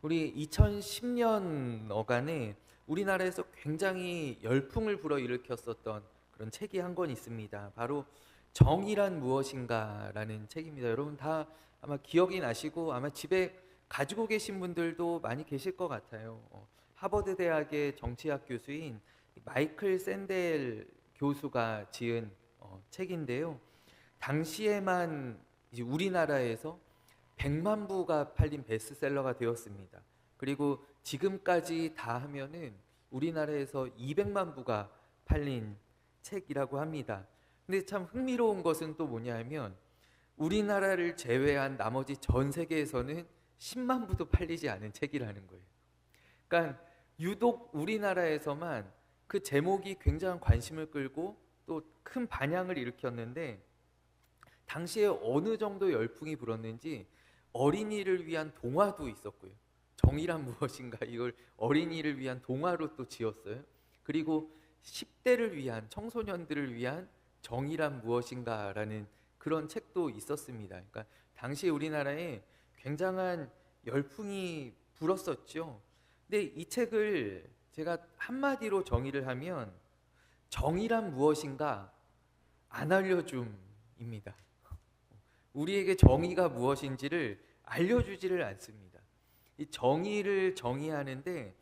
우리 2010년 어간에 우리나라에서 굉장히 열풍을 불어일으켰었던 그런 책이 한 권 있습니다. 바로 정의란 무엇인가라는 책입니다. 여러분 다 아마 기억이 나시고 아마 집에 가지고 계신 분들도 많이 계실 것 같아요. 하버드 대학의 정치학 교수인 마이클 샌델 교수가 지은 책인데요. 당시에만 이제 우리나라에서 100만 부가 팔린 베스트셀러가 되었습니다. 그리고 지금까지 다 하면은 우리나라에서 200만 부가 팔린 책이라고 합니다. 근데 참 흥미로운 것은 또 뭐냐면 우리나라를 제외한 나머지 전 세계에서는 10만 부도 팔리지 않은 책이라는 거예요. 그러니까 유독 우리나라에서만 그 제목이 굉장한 관심을 끌고 또 큰 반향을 일으켰는데 당시에 어느 정도 열풍이 불었는지 어린이를 위한 동화도 있었고요. 정의란 무엇인가 이걸 어린이를 위한 동화로 또 지었어요. 그리고 10대를 위한 청소년들을 위한 정의란 무엇인가라는 그런 책도 있었습니다. 그러니까 당시 우리나라에 굉장한 열풍이 불었었죠. 근데 이 책을 제가 한마디로 정의를 하면 정의란 무엇인가 안 알려줌입니다. 우리에게 정의가 무엇인지를 알려주지를 않습니다. 이 정의를 정의하는데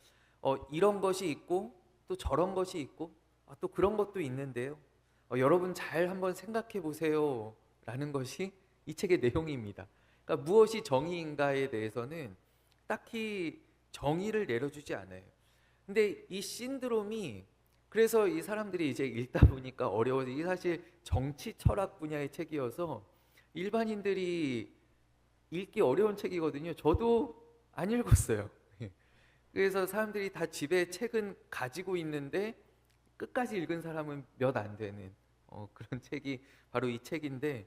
이런 것이 있고 또 저런 것이 있고 또 그런 것도 있는데요. 여러분 잘 한번 생각해 보세요 라는 것이 이 책의 내용입니다. 그러니까 무엇이 정의인가에 대해서는 딱히 정의를 내려주지 않아요. 근데 이 신드롬이 그래서 이 사람들이 이제 읽다 보니까 어려워서 이게 사실 정치 철학 분야의 책이어서 일반인들이 읽기 어려운 책이거든요. 저도 안 읽었어요. 그래서 사람들이 다 집에 책은 가지고 있는데 끝까지 읽은 사람은 몇 안 되는 그런 책이 바로 이 책인데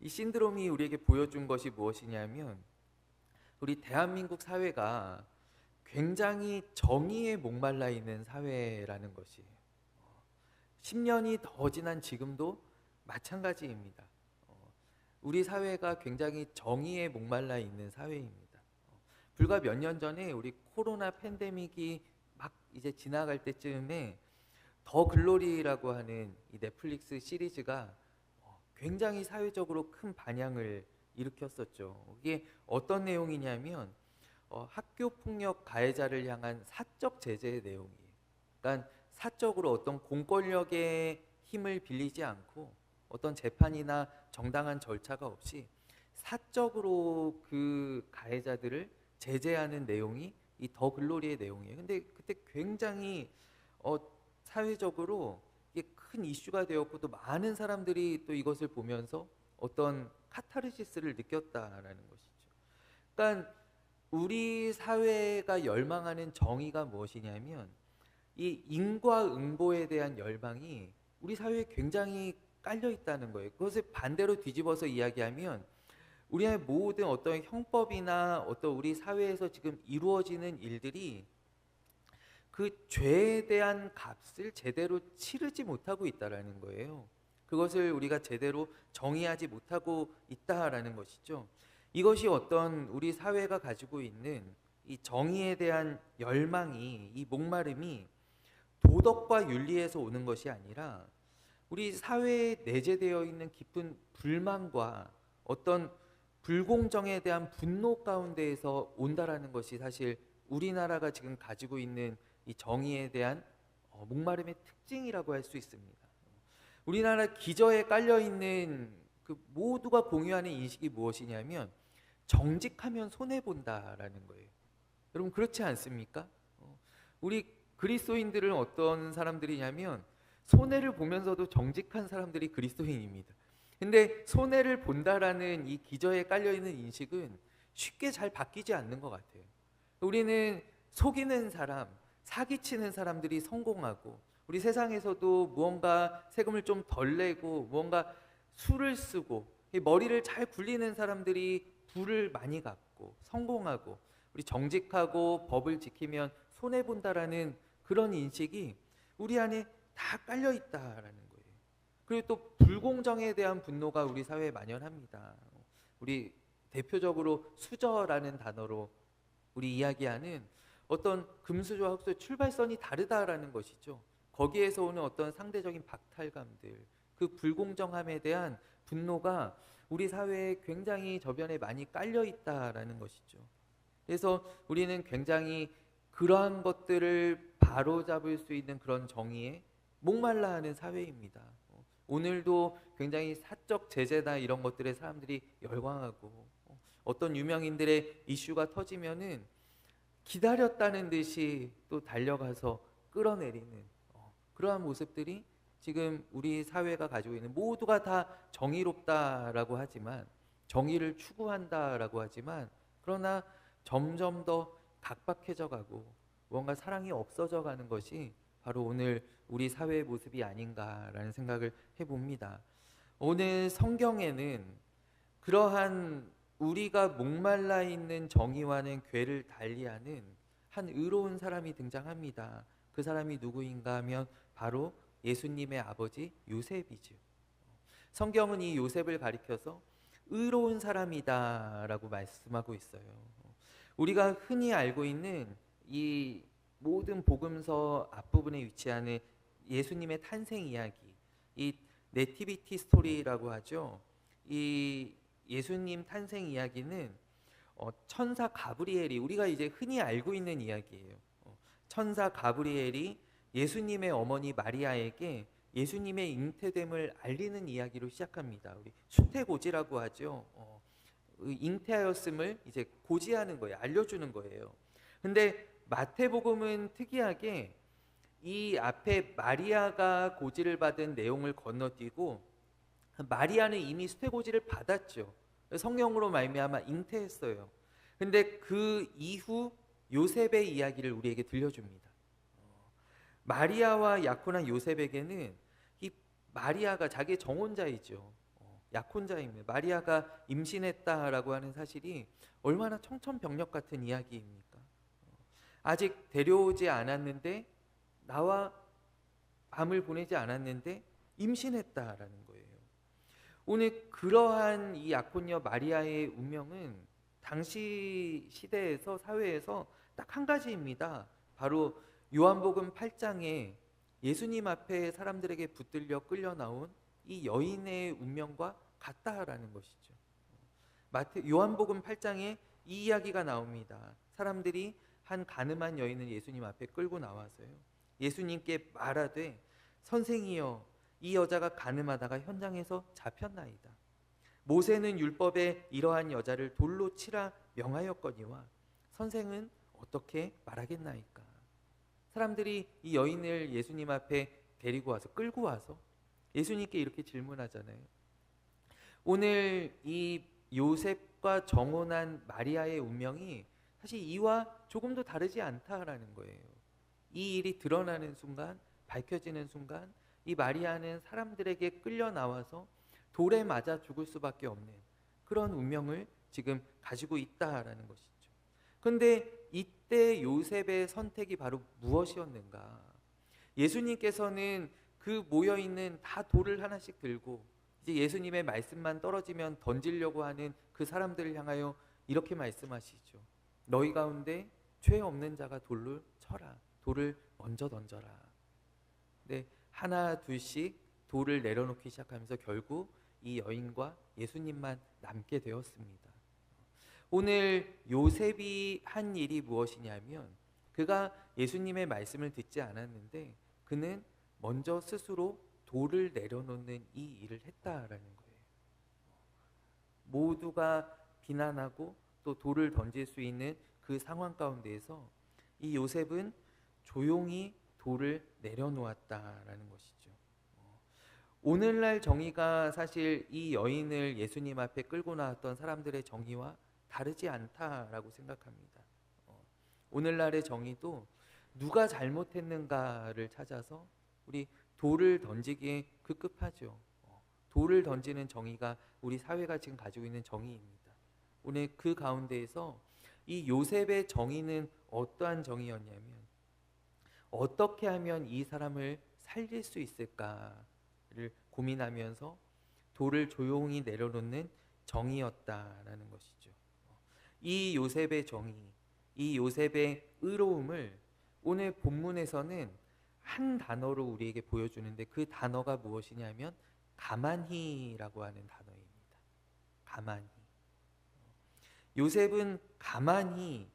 이 신드롬이 우리에게 보여준 것이 무엇이냐면 우리 대한민국 사회가 굉장히 정의에 목말라 있는 사회라는 것이에요. 10년이 더 지난 지금도 마찬가지입니다. 우리 사회가 굉장히 정의에 목말라 있는 사회입니다. 불과 몇 년 전에 우리 코로나 팬데믹이 막 이제 지나갈 때쯤에 더 글로리라고 하는 이 넷플릭스 시리즈가 굉장히 사회적으로 큰 반향을 일으켰었죠. 이게 어떤 내용이냐면 학교 폭력 가해자를 향한 사적 제재의 내용이에요. 그러니까 사적으로 어떤 공권력의 힘을 빌리지 않고 어떤 재판이나 정당한 절차가 없이 사적으로 그 가해자들을 제재하는 내용이 이 더 글로리의 내용이에요. 근데 그때 굉장히 사회적으로 이게 큰 이슈가 되었고 또 많은 사람들이 또 이것을 보면서 어떤 카타르시스를 느꼈다라는 것이죠. 그러니까 우리 사회가 열망하는 정의가 무엇이냐면 이 인과응보에 대한 열망이 우리 사회에 굉장히 깔려 있다는 거예요. 그것을 반대로 뒤집어서 이야기하면 우리의 모든 어떤 형법이나 어떤 우리 사회에서 지금 이루어지는 일들이 그 죄에 대한 값을 제대로 치르지 못하고 있다라는 거예요. 그것을 우리가 제대로 정의하지 못하고 있다라는 것이죠. 이것이 어떤 우리 사회가 가지고 있는 이 정의에 대한 열망이 이 목마름이 도덕과 윤리에서 오는 것이 아니라 우리 사회에 내재되어 있는 깊은 불만과 어떤 불공정에 대한 분노 가운데에서 온다라는 것이 사실 우리나라가 지금 가지고 있는 이 정의에 대한 목마름의 특징이라고 할 수 있습니다. 우리나라 기저에 깔려 있는 그 모두가 공유하는 인식이 무엇이냐면 정직하면 손해 본다라는 거예요. 여러분 그렇지 않습니까? 우리 그리스도인들은 어떤 사람들이냐면 손해를 보면서도 정직한 사람들이 그리스도인입니다. 근데 손해를 본다라는 이 기저에 깔려 있는 인식은 쉽게 잘 바뀌지 않는 것 같아요. 우리는 속이는 사람, 사기치는 사람들이 성공하고 우리 세상에서도 무언가 세금을 좀 덜 내고 무언가 수를 쓰고 머리를 잘 굴리는 사람들이 부를 많이 갚고 성공하고 우리 정직하고 법을 지키면 손해본다라는 그런 인식이 우리 안에 다 깔려 있다라는 거예요. 그리고 또 불공정에 대한 분노가 우리 사회에 만연합니다. 우리 대표적으로 수저라는 단어로 우리 이야기하는 어떤 금수저와 흙수저의 출발선이 다르다라는 것이죠. 거기에서 오는 어떤 상대적인 박탈감들, 그 불공정함에 대한 분노가 우리 사회에 굉장히 저변에 많이 깔려 있다라는 것이죠. 그래서 우리는 굉장히 그러한 것들을 바로잡을 수 있는 그런 정의에 목말라 하는 사회입니다. 오늘도 굉장히 사적 제재나 이런 것들에 사람들이 열광하고, 어떤 유명인들의 이슈가 터지면은 기다렸다는 듯이 또 달려가서 끌어내리는 그러한 모습들이 지금 우리 사회가 가지고 있는, 모두가 다 정의롭다라고 하지만, 정의를 추구한다라고 하지만, 그러나 점점 더 각박해져 가고 뭔가 사랑이 없어져 가는 것이 바로 오늘 우리 사회의 모습이 아닌가라는 생각을 해봅니다. 오늘 성경에는 그러한 우리가 목말라 있는 정의와는 궤를 달리하는 한 의로운 사람이 등장합니다. 그 사람이 누구인가 하면 바로 예수님의 아버지 요셉이죠. 성경은 이 요셉을 가리켜서 의로운 사람이다라고 말씀하고 있어요. 우리가 흔히 알고 있는 이 모든 복음서 앞부분에 위치하는 예수님의 탄생 이야기, 이 네티비티 스토리라고 하죠. 이 예수님 탄생 이야기는 천사 가브리엘이, 우리가 이제 흔히 알고 있는 이야기예요. 천사 가브리엘이 예수님의 어머니 마리아에게 예수님의 잉태됨을 알리는 이야기로 시작합니다. 우리 수태고지라고 하죠. 잉태하였음을 이제 고지하는 거예요. 알려주는 거예요. 근데 마태복음은 특이하게 이 앞에 마리아가 고지를 받은 내용을 건너뛰고 마리아는 이미 수태고지를 받았죠. 성령으로 말미암아 잉태했어요. 근데 그 이후 요셉의 이야기를 우리에게 들려줍니다. 마리아와 약혼한 요셉에게는 이 마리아가 자기의 정혼자이죠. 약혼자입니다. 마리아가 임신했다라고 하는 사실이 얼마나 청천벽력 같은 이야기입니까? 아직 데려오지 않았는데, 나와 밤을 보내지 않았는데 임신했다라는 거예요. 오늘 그러한 이 약혼녀 마리아의 운명은 당시 시대에서, 사회에서 딱 한 가지입니다. 바로 요한복음 8장에 예수님 앞에 사람들에게 붙들려 끌려 나온 이 여인의 운명과 같다라는 것이죠. 요한복음 8장에 이 이야기가 나옵니다. 사람들이 한 가늠한 여인을 예수님 앞에 끌고 나와서요, 예수님께 말하되 선생이여, 이 여자가 가늠하다가 현장에서 잡혔나이다. 모세는 율법에 이러한 여자를 돌로 치라 명하였거니와 선생은 어떻게 말하겠나이까. 사람들이 이 여인을 예수님 앞에 데리고 와서, 끌고 와서 예수님께 이렇게 질문하잖아요. 오늘 이 요셉과 정혼한 마리아의 운명이 사실 이와 조금도 다르지 않다라는 거예요. 이 일이 드러나는 순간, 밝혀지는 순간, 이 마리아는 사람들에게 끌려 나와서 돌에 맞아 죽을 수밖에 없는 그런 운명을 지금 가지고 있다라는 것이죠. 그런데 이때 요셉의 선택이 바로 무엇이었는가? 예수님께서는 그 모여있는 다 돌을 하나씩 들고 이제 예수님의 말씀만 떨어지면 던지려고 하는 그 사람들을 향하여 이렇게 말씀하시죠. 너희 가운데 죄 없는 자가 돌을 쳐라. 돌을 먼저 던져라. 네, 하나 둘씩 돌을 내려놓기 시작하면서 결국 이 여인과 예수님만 남게 되었습니다. 오늘 요셉이 한 일이 무엇이냐면, 그가 예수님의 말씀을 듣지 않았는데 그는 먼저 스스로 돌을 내려놓는 이 일을 했다라는 거예요. 모두가 비난하고 또 돌을 던질 수 있는 그 상황 가운데에서 이 요셉은 조용히 돌을 내려놓았다라는 것이죠. 오늘날 정의가 사실 이 여인을 예수님 앞에 끌고 나왔던 사람들의 정의와 다르지 않다라고 생각합니다. 오늘날의 정의도 누가 잘못했는가를 찾아서 우리 돌을 던지기에 급급하죠. 돌을 던지는 정의가 우리 사회가 지금 가지고 있는 정의입니다. 오늘 그 가운데에서 이 요셉의 정의는 어떠한 정의였냐면, 어떻게 하면 이 사람을 살릴 수 있을까를 고민하면서 돌을 조용히 내려놓는 정의였다라는 것이죠. 이 요셉의 정의, 이 요셉의 의로움을 오늘 본문에서는 한 단어로 우리에게 보여주는데 그 단어가 무엇이냐면 가만히라고 하는 단어입니다. 가만히. 요셉은 가만히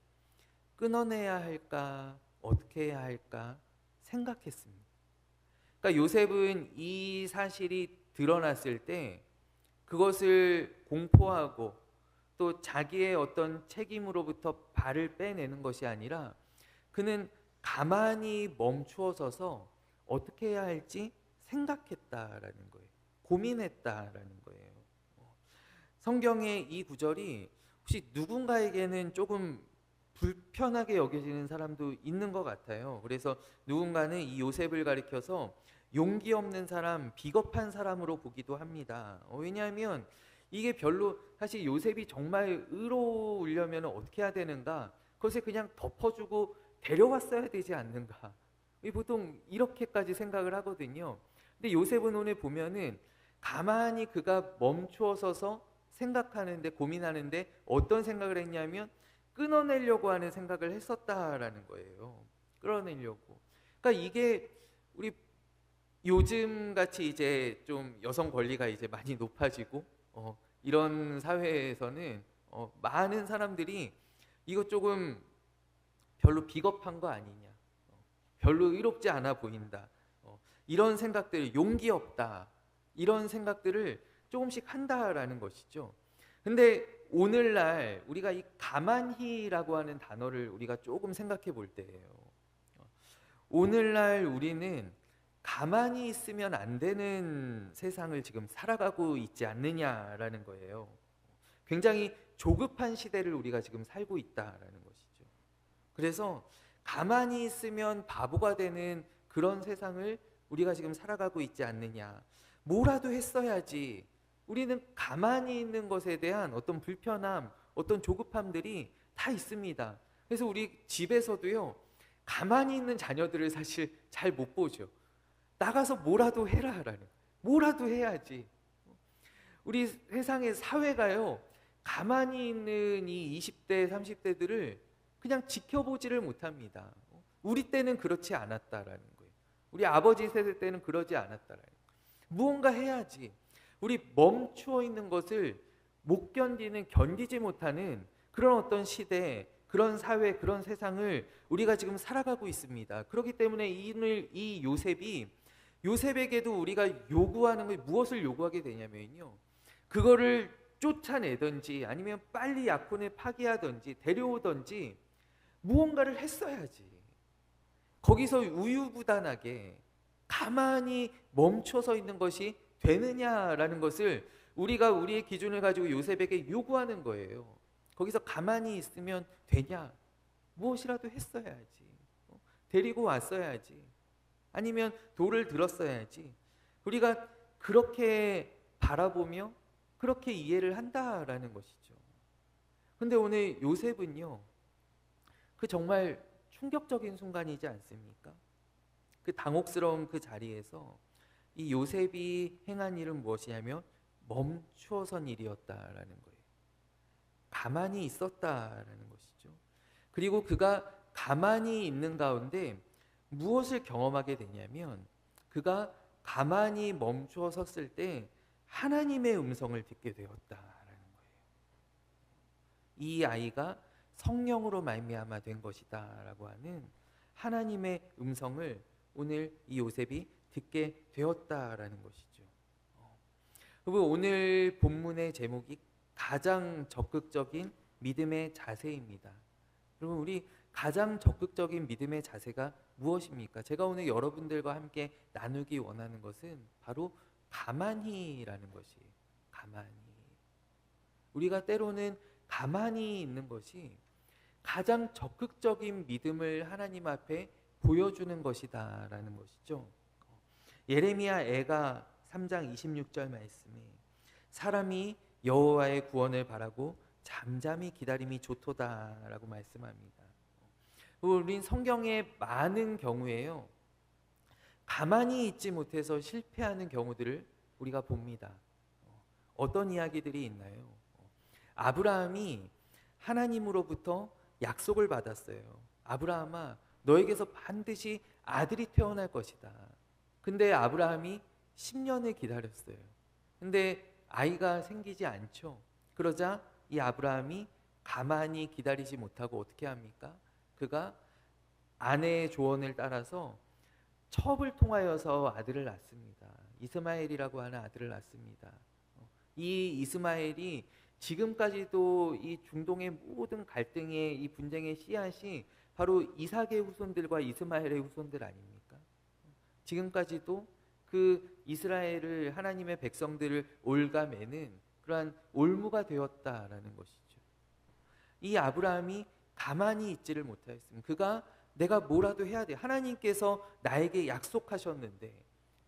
끊어내야 할까 어떻게 해야 할까 생각했습니다. 그러니까 요셉은 이 사실이 드러났을 때 그것을 공포하고 또 자기의 어떤 책임으로부터 발을 빼내는 것이 아니라 그는 가만히 멈추어 서서 어떻게 해야 할지 생각했다라는 거예요. 고민했다라는 거예요. 성경의 이 구절이 혹시 누군가에게는 조금 불편하게 여겨지는 사람도 있는 것 같아요. 그래서 누군가는 이 요셉을 가리켜서 용기 없는 사람, 비겁한 사람으로 보기도 합니다. 왜냐하면 이게 별로 사실 요셉이 정말 의로우려면 어떻게 해야 되는가? 그것을 그냥 덮어주고 데려왔어야 되지 않는가? 보통 이렇게까지 생각을 하거든요. 근데 요셉은 오늘 보면은 가만히 그가 멈추어 서서 생각하는데 고민하는데 어떤 생각을 했냐면 끊어내려고 하는 생각을 했었다라는 거예요. 끌어내려고. 그러니까 이게 우리 요즘 같이 이제 좀 여성 권리가 이제 많이 높아지고 이런 사회에서는 많은 사람들이 이거 조금 별로 비겁한 거 아니냐, 별로 의롭지 않아 보인다, 이런 생각들, 용기 없다 이런 생각들을 조금씩 한다라는 것이죠. 근데 오늘날 우리가 이 가만히라고 하는 단어를 우리가 조금 생각해 볼 때예요. 오늘날 우리는 가만히 있으면 안 되는 세상을 지금 살아가고 있지 않느냐라는 거예요. 굉장히 조급한 시대를 우리가 지금 살고 있다라는 것이죠. 그래서 가만히 있으면 바보가 되는 그런 세상을 우리가 지금 살아가고 있지 않느냐. 뭐라도 했어야지. 우리는 가만히 있는 것에 대한 어떤 불편함, 어떤 조급함들이 다 있습니다. 그래서 우리 집에서도요, 가만히 있는 자녀들을 사실 잘 못 보죠. 나가서 뭐라도 해라라는, 뭐라도 해야지. 우리 세상의 사회가요, 가만히 있는 이 20대, 30대들을 그냥 지켜보지를 못합니다. 우리 때는 그렇지 않았다라는 거예요. 우리 아버지 세대 때는 그러지 않았다라는 거예요. 무언가 해야지. 우리 멈추어 있는 것을 못 견디는, 견디지 못하는 그런 어떤 시대, 그런 사회, 그런 세상을 우리가 지금 살아가고 있습니다. 그렇기 때문에 이 요셉에게도 우리가 요구하는 게 무엇을 요구하게 되냐면요, 그거를 쫓아내든지 아니면 빨리 약혼을 파기하든지 데려오든지 무언가를 했어야지. 거기서 우유부단하게 가만히 멈춰서 있는 것이 되느냐라는 것을 우리가 우리의 기준을 가지고 요셉에게 요구하는 거예요. 거기서 가만히 있으면 되냐? 무엇이라도 했어야지. 데리고 왔어야지. 아니면 돌을 들었어야지. 우리가 그렇게 바라보며 그렇게 이해를 한다라는 것이죠. 근데 오늘 요셉은요, 그 정말 충격적인 순간이지 않습니까? 그 당혹스러운 그 자리에서 이 요셉이 행한 일은 무엇이냐면 멈추어선 일이었다라는 거예요. 가만히 있었다라는 것이죠. 그리고 그가 가만히 있는 가운데 무엇을 경험하게 되냐면 그가 가만히 멈추어 섰을 때 하나님의 음성을 듣게 되었다라는 거예요. 이 아이가 성령으로 말미암아 된 것이다라고 하는 하나님의 음성을 오늘 이 요셉이 듣게 되었다라는 것이죠. 그리고 오늘 본문의 제목이 가장 적극적인 믿음의 자세입니다. 여러분, 우리 가장 적극적인 믿음의 자세가 무엇입니까? 제가 오늘 여러분들과 함께 나누기 원하는 것은 바로 가만히라는 것이에요. 가만히. 우리가 때로는 가만히 있는 것이 가장 적극적인 믿음을 하나님 앞에 보여주는 것이다라는 것이죠. 예레미야 애가 3장 26절 말씀에 사람이 여호와의 구원을 바라고 잠잠히 기다림이 좋도다라고 말씀합니다. 우린 성경의 많은 경우에요, 가만히 있지 못해서 실패하는 경우들을 우리가 봅니다. 어떤 이야기들이 있나요? 아브라함이 하나님으로부터 약속을 받았어요. 아브라함아, 너에게서 반드시 아들이 태어날 것이다. 근데 아브라함이 10년을 기다렸어요. 근데 아이가 생기지 않죠. 그러자 이 아브라함이 가만히 기다리지 못하고 어떻게 합니까? 그가 아내의 조언을 따라서 첩을 통하여서 아들을 낳습니다. 이스마엘이라고 하는 아들을 낳습니다. 이 이스마엘이 지금까지도 이 중동의 모든 갈등의 이 분쟁의 씨앗이 바로 이삭의 후손들과 이스마엘의 후손들 아닙니까? 지금까지도 그 이스라엘을, 하나님의 백성들을 올가매는 그러한 올무가 되었다라는 것이죠. 이 아브라함이 가만히 있지를 못하였습니다. 그가 내가 뭐라도 해야 돼. 하나님께서 나에게 약속하셨는데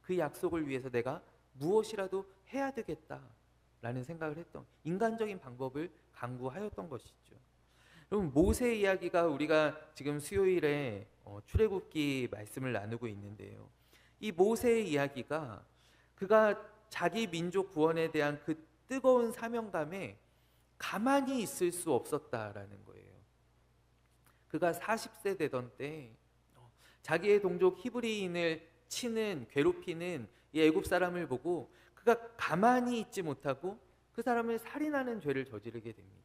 그 약속을 위해서 내가 무엇이라도 해야 되겠다라는 생각을 했던, 인간적인 방법을 강구하였던 것이죠. 여러분, 모세 이야기가 우리가 지금 수요일에 출애굽기 말씀을 나누고 있는데요. 이 모세의 이야기가 그가 자기 민족 구원에 대한 그 뜨거운 사명감에 가만히 있을 수 없었다라는 거예요. 그가 40세 되던 때 자기의 동족 히브리인을 치는, 괴롭히는 이 애굽 사람을 보고 그가 가만히 있지 못하고 그 사람을 살인하는 죄를 저지르게 됩니다.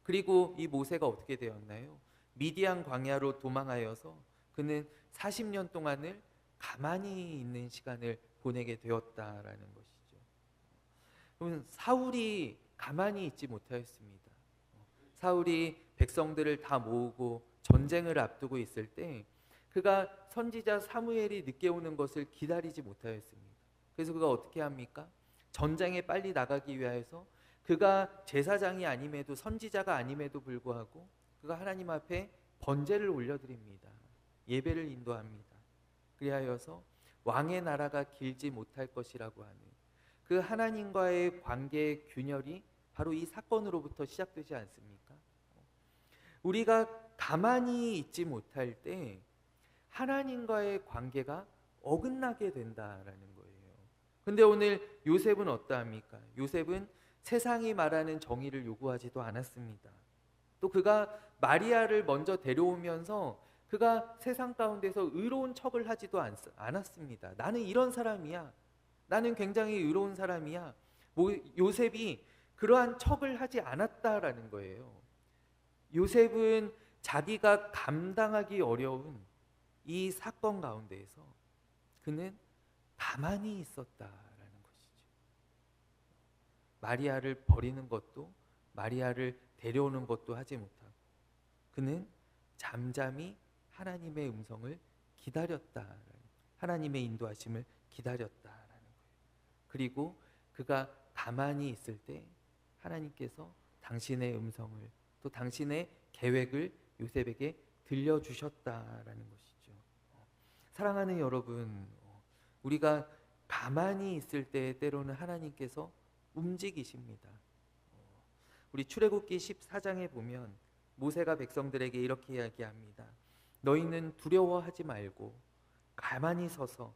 그리고 이 모세가 어떻게 되었나요? 미디안 광야로 도망하여서 그는 40년 동안을 가만히 있는 시간을 보내게 되었다라는 것이죠. 그러면 사울이 가만히 있지 못하였습니다. 사울이 백성들을 다 모으고 전쟁을 앞두고 있을 때 그가 선지자 사무엘이 늦게 오는 것을 기다리지 못하였습니다. 그래서 그가 어떻게 합니까? 전쟁에 빨리 나가기 위해서 그가 제사장이 아님에도, 선지자가 아님에도 불구하고 그가 하나님 앞에 번제를 올려드립니다. 예배를 인도합니다. 그리하여서 왕의 나라가 길지 못할 것이라고 하는 그 하나님과의 관계의 균열이 바로 이 사건으로부터 시작되지 않습니까? 우리가 가만히 있지 못할 때 하나님과의 관계가 어긋나게 된다라는 거예요. 근데 오늘 요셉은 어떠합니까? 요셉은 세상이 말하는 정의를 요구하지도 않았습니다. 또 그가 마리아를 먼저 데려오면서 그가 세상 가운데서 의로운 척을 하지도 않았습니다. 나는 이런 사람이야. 나는 굉장히 의로운 사람이야. 요셉이 그러한 척을 하지 않았다라는 거예요. 요셉은 자기가 감당하기 어려운 이 사건 가운데에서 그는 가만히 있었다라는 것이죠. 마리아를 버리는 것도, 마리아를 데려오는 것도 하지 못하고 그는 잠잠히 하나님의 음성을 기다렸다, 하나님의 인도하심을 기다렸다라는 거예요. 그리고 그가 가만히 있을 때 하나님께서 당신의 음성을, 또 당신의 계획을 요셉에게 들려주셨다라는 것이죠. 사랑하는 여러분, 우리가 가만히 있을 때 때로는 하나님께서 움직이십니다. 우리 출애굽기 14장에 보면 모세가 백성들에게 이렇게 이야기합니다. 너희는 두려워하지 말고 가만히 서서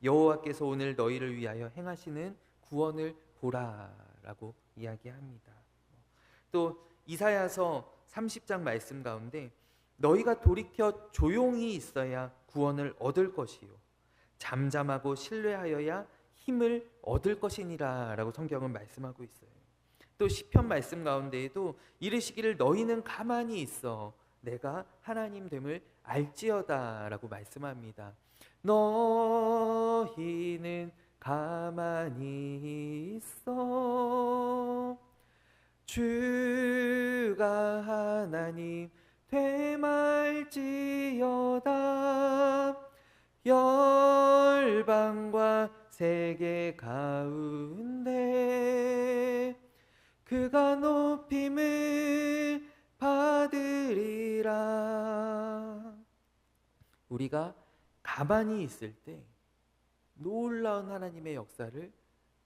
여호와께서 오늘 너희를 위하여 행하시는 구원을 보라라고 이야기합니다. 또 이사야서 30장 말씀 가운데 너희가 돌이켜 조용히 있어야 구원을 얻을 것이요 잠잠하고 신뢰하여야 힘을 얻을 것이니라 라고 성경은 말씀하고 있어요. 또 시편 말씀 가운데에도 이르시기를 너희는 가만히 있어 내가 하나님 됨을 알지어다 라고 말씀합니다. 너희는 가만히 있어 주가 하나님 되말지어다 열방과 세계 가운데 그가 높임을 받으리라. 우리가 가만히 있을 때 놀라운 하나님의 역사를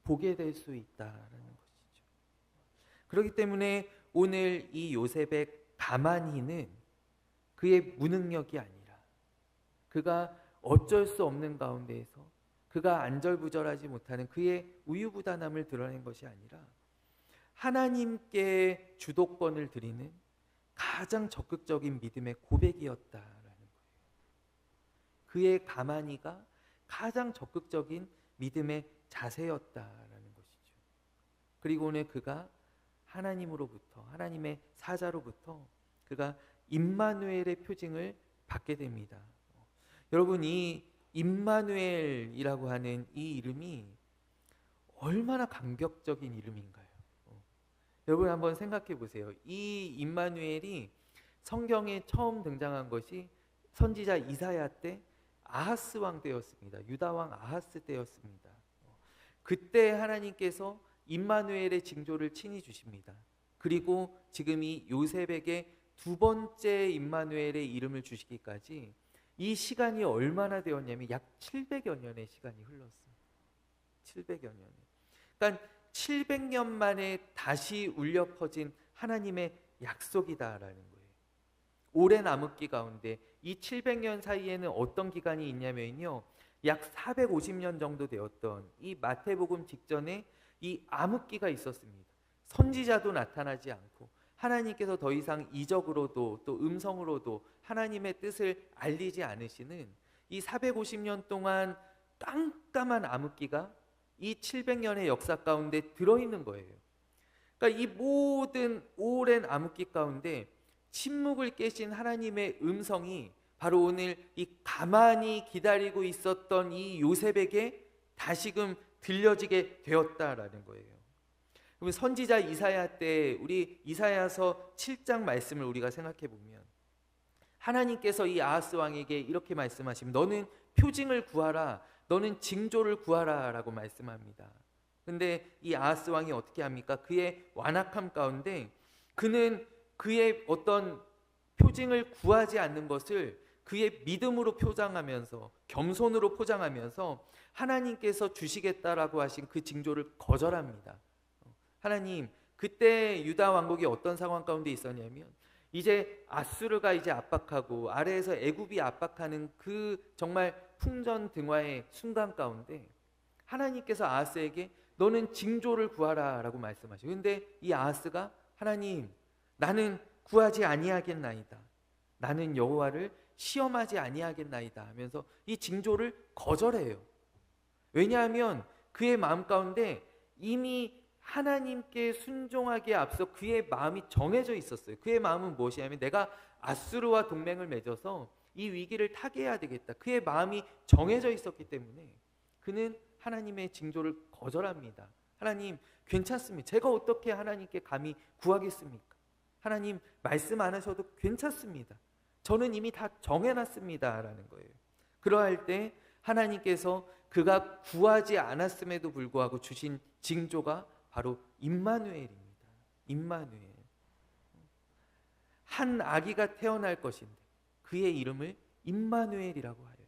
보게 될 수 있다라는 것이죠. 그렇기 때문에 오늘 이 요셉의 가만히는 그의 무능력이 아니라 그가 어쩔 수 없는 가운데에서 그가 안절부절하지 못하는 그의 우유부단함을 드러낸 것이 아니라 하나님께 주도권을 드리는 가장 적극적인 믿음의 고백이었다라는 거예요. 그의 가만히가 가장 적극적인 믿음의 자세였다라는 것이죠. 그리고 오늘 그가 하나님으로부터, 하나님의 사자로부터 그가 임마누엘의 표징을 받게 됩니다. 여러분, 이 임마누엘이라고 하는 이 이름이 얼마나 감격적인 이름인가요? 여러분 한번 생각해 보세요. 이 임마누엘이 성경에 처음 등장한 것이 선지자 이사야 때 아하스 왕 때였습니다. 유다 왕 아하스 때였습니다. 그때 하나님께서 임마누엘의 징조를 친히 주십니다. 그리고 지금 이 요셉에게 두 번째 임마누엘의 이름을 주시기까지 이 시간이 얼마나 되었냐면 약 700여 년의 시간이 흘렀어요. 700여 년. 그러니까 700년 만에 다시 울려 퍼진 하나님의 약속이다라는 거예요. 오랜 암흑기 가운데 이 700년 사이에는 어떤 기간이 있냐면요, 약 450년 정도 되었던 이 마태복음 직전에 이 암흑기가 있었습니다. 선지자도 나타나지 않고 하나님께서 더 이상 이적으로도 또 음성으로도 하나님의 뜻을 알리지 않으시는 이 450년 동안 깜깜한 암흑기가 이 700년의 역사 가운데 들어있는 거예요. 그러니까 이 모든 오랜 암흑기 가운데 침묵을 깨신 하나님의 음성이 바로 오늘 이 가만히 기다리고 있었던 이 요셉에게 다시금 들려지게 되었다라는 거예요. 그럼 선지자 이사야 때 우리 이사야서 7장 말씀을 우리가 생각해 보면 하나님께서 이 아하스 왕에게 이렇게 말씀하시면 너는 표징을 구하라, 너는 징조를 구하라 라고 말씀합니다. 근데 이 아하스 왕이 어떻게 합니까? 그의 완악함 가운데 그는 그의 어떤 표징을 구하지 않는 것을 그의 믿음으로 포장하면서, 겸손으로 포장하면서 하나님께서 주시겠다라고 하신 그 징조를 거절합니다. 하나님, 그때 유다 왕국이 어떤 상황 가운데 있었냐면 이제 아수르가 이제 압박하고 아래에서 애굽이 압박하는 그 정말 풍전등화의 순간 가운데 하나님께서 아하스에게 너는 징조를 구하라 라고 말씀하셔요. 그런데 이 아하스가 하나님, 나는 구하지 아니하겠나이다, 나는 여호와를 시험하지 아니하겠나이다 하면서 이 징조를 거절해요. 왜냐하면 그의 마음 가운데 이미 하나님께 순종하기에 앞서 그의 마음이 정해져 있었어요. 그의 마음은 무엇이냐면 내가 아수르와 동맹을 맺어서 이 위기를 타개해야 되겠다. 그의 마음이 정해져 있었기 때문에 그는 하나님의 징조를 거절합니다. 하나님, 괜찮습니다. 제가 어떻게 하나님께 감히 구하겠습니까? 하나님, 말씀 안 하셔도 괜찮습니다. 저는 이미 다 정해놨습니다 라는 거예요. 그러할 때 하나님께서 그가 구하지 않았음에도 불구하고 주신 징조가 바로 임마누엘입니다. 임마누엘. 한 아기가 태어날 것인데 그의 이름을 임마누엘이라고 하여요.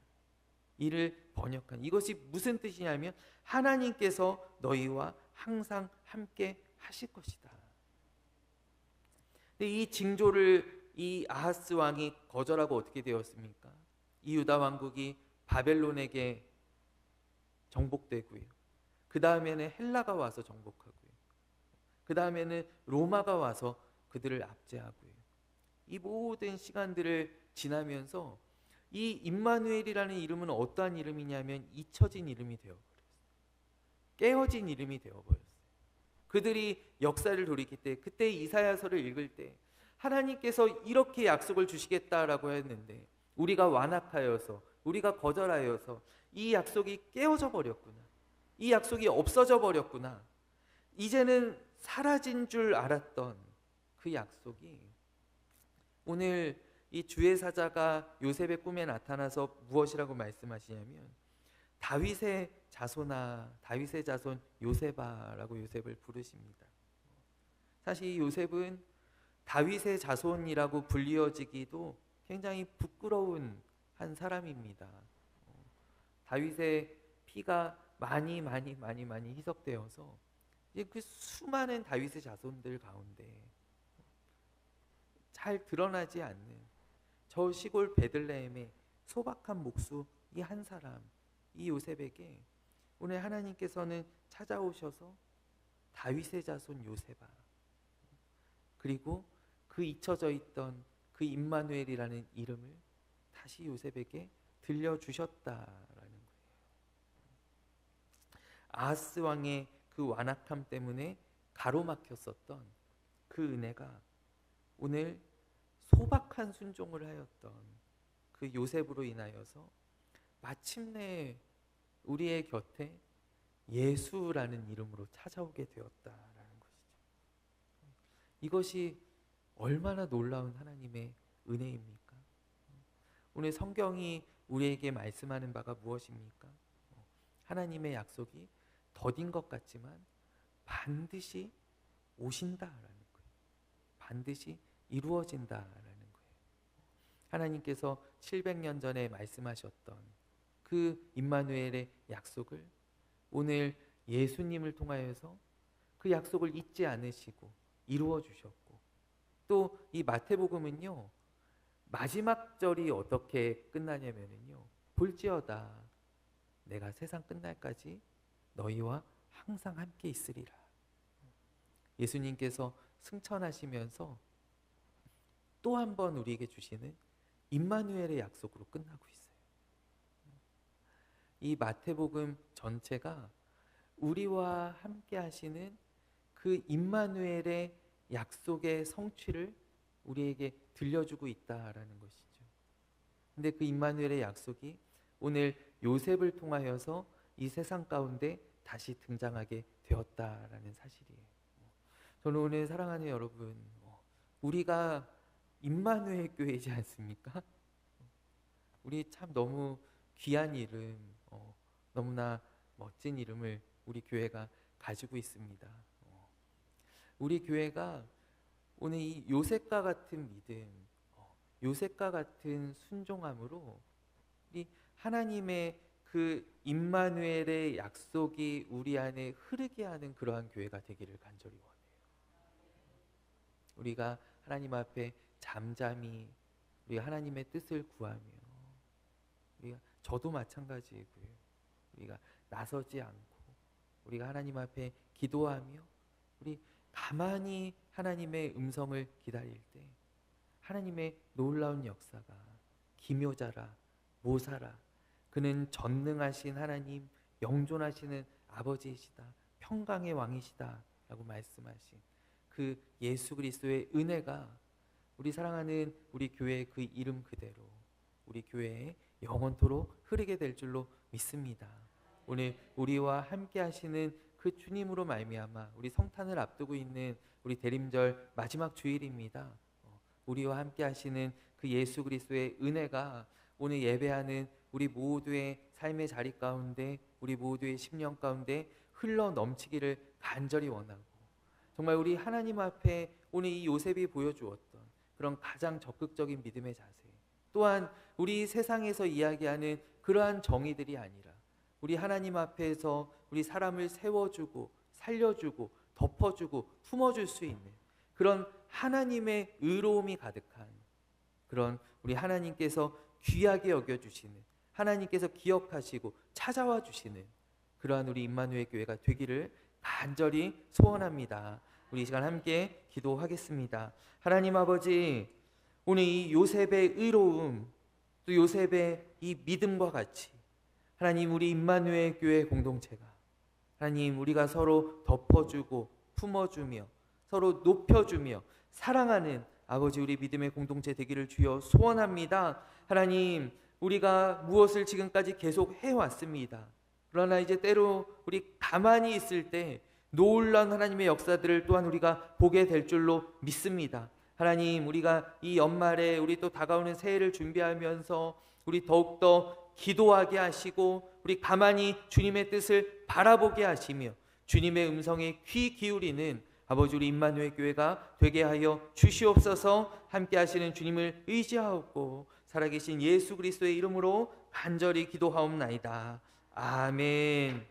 이를 번역한, 이것이 무슨 뜻이냐면 하나님께서 너희와 항상 함께 하실 것이다. 근데 이 징조를 이 아하스 왕이 거절하고 어떻게 되었습니까? 이 유다 왕국이 바벨론에게 정복되고요. 그 다음에는 헬라가 와서 정복하고요. 그 다음에는 로마가 와서 그들을 압제하고요. 이 모든 시간들을 지나면서 이 임마누엘이라는 이름은 어떠한 이름이냐면 잊혀진 이름이 되어버렸어요. 깨어진 이름이 되어버렸어요. 그들이 역사를 돌이킬 때, 그때 이사야서를 읽을 때 하나님께서 이렇게 약속을 주시겠다라고 했는데 우리가 완악하여서, 우리가 거절하여서 이 약속이 깨어져 버렸구나, 이 약속이 없어져 버렸구나, 이제는 사라진 줄 알았던 그 약속이 오늘 이 주의 사자가 요셉의 꿈에 나타나서 무엇이라고 말씀하시냐면 다윗의 자손아, 다윗의 자손 요셉아라고 요셉을 부르십니다. 사실 이 요셉은 다윗의 자손이라고 불리어지기도 굉장히 부끄러운 한 사람입니다. 다윗의 피가 많이 희석되어서 이제 그 수많은 다윗의 자손들 가운데 잘 드러나지 않는 저 시골 베들레헴의 소박한 목수 이 한 사람, 이 요셉에게 오늘 하나님께서는 찾아오셔서 다윗의 자손 요셉아, 그리고 그 잊혀져 있던 그 임마누엘이라는 이름을 다시 요셉에게 들려주셨다라는 거예요. 아하스 왕의 그 완악함 때문에 가로막혔었던 그 은혜가 오늘 소박한 순종을 하였던 그 요셉으로 인하여서 마침내 우리의 곁에 예수라는 이름으로 찾아오게 되었다라는 것이죠. 이것이 얼마나 놀라운 하나님의 은혜입니까? 오늘 성경이 우리에게 말씀하는 바가 무엇입니까? 하나님의 약속이 더딘 것 같지만 반드시 오신다라는 거예요. 반드시 이루어진다라는 거예요. 하나님께서 700년 전에 말씀하셨던 그 임마누엘의 약속을 오늘 예수님을 통하여서 그 약속을 잊지 않으시고 이루어 주셨고, 또 이 마태복음은요, 마지막 절이 어떻게 끝나냐면요, 볼지어다 내가 세상 끝날까지 너희와 항상 함께 있으리라. 예수님께서 승천하시면서 또 한 번 우리에게 주시는 임마누엘의 약속으로 끝나고 있어요. 이 마태복음 전체가 우리와 함께 하시는 그 임마누엘의 약속의 성취를 우리에게 들려주고 있다라는 것이죠. 근데 그 임마누엘의 약속이 오늘 요셉을 통하여서 이 세상 가운데 다시 등장하게 되었다라는 사실이에요. 저는 오늘 사랑하는 여러분, 우리가 임마누엘 교회이지 않습니까? 우리 참 너무 귀한 이름, 너무나 멋진 이름을 우리 교회가 가지고 있습니다. 우리 교회가 오늘 이 요셉과 같은 믿음, 요셉과 같은 순종함으로 이 하나님의 그 임마누엘의 약속이 우리 안에 흐르게 하는 그러한 교회가 되기를 간절히 원해요. 우리가 하나님 앞에 잠잠히 우리가 하나님의 뜻을 구하며, 우리가 저도 마찬가지이고요, 우리가 나서지 않고 우리가 하나님 앞에 기도하며 우리 가만히 하나님의 음성을 기다릴 때 하나님의 놀라운 역사가, 기묘자라 모사라, 그는 전능하신 하나님, 영존하시는 아버지이시다, 평강의 왕이시다 라고 말씀하신 그 예수 그리스도의 은혜가 우리 사랑하는 우리 교회의 그 이름 그대로 우리 교회에 영원토록 흐르게 될 줄로 믿습니다. 오늘 우리와 함께 하시는 그 주님으로 말미암아 우리 성탄을 앞두고 있는 우리 대림절 마지막 주일입니다. 우리와 함께 하시는 그 예수 그리스도의 은혜가 오늘 예배하는 우리 모두의 삶의 자리 가운데, 우리 모두의 심령 가운데 흘러 넘치기를 간절히 원하고, 정말 우리 하나님 앞에 오늘 이 요셉이 보여주었던 그런 가장 적극적인 믿음의 자세, 또한 우리 세상에서 이야기하는 그러한 정의들이 아니라 우리 하나님 앞에서 우리 사람을 세워주고 살려주고 덮어주고 품어줄 수 있는 그런 하나님의 의로움이 가득한, 그런 우리 하나님께서 귀하게 여겨주시는, 하나님께서 기억하시고 찾아와 주시는 그러한 우리 임마누엘 교회가 되기를 간절히 소원합니다. 우리 이 시간 함께 기도하겠습니다. 하나님 아버지, 오늘 이 요셉의 의로움, 또 요셉의 이 믿음과 같이 하나님, 우리 임마누엘 교회 공동체가 하나님, 우리가 서로 덮어주고 품어주며 서로 높여주며 사랑하는 아버지, 우리 믿음의 공동체 되기를 주여 소원합니다. 하나님, 우리가 무엇을 지금까지 계속 해왔습니다. 그러나 이제 때로 우리 가만히 있을 때 놀라운 하나님의 역사들을 또한 우리가 보게 될 줄로 믿습니다. 하나님, 우리가 이 연말에 우리 또 다가오는 새해를 준비하면서 우리 더욱더 기도하게 하시고 우리 가만히 주님의 뜻을 바라보게 하시며 주님의 음성에 귀 기울이는 아버지, 우리 임마누엘 교회가 되게 하여 주시옵소서. 함께 하시는 주님을 의지하옵고 살아계신 예수 그리스도의 이름으로 간절히 기도하옵나이다. 아멘.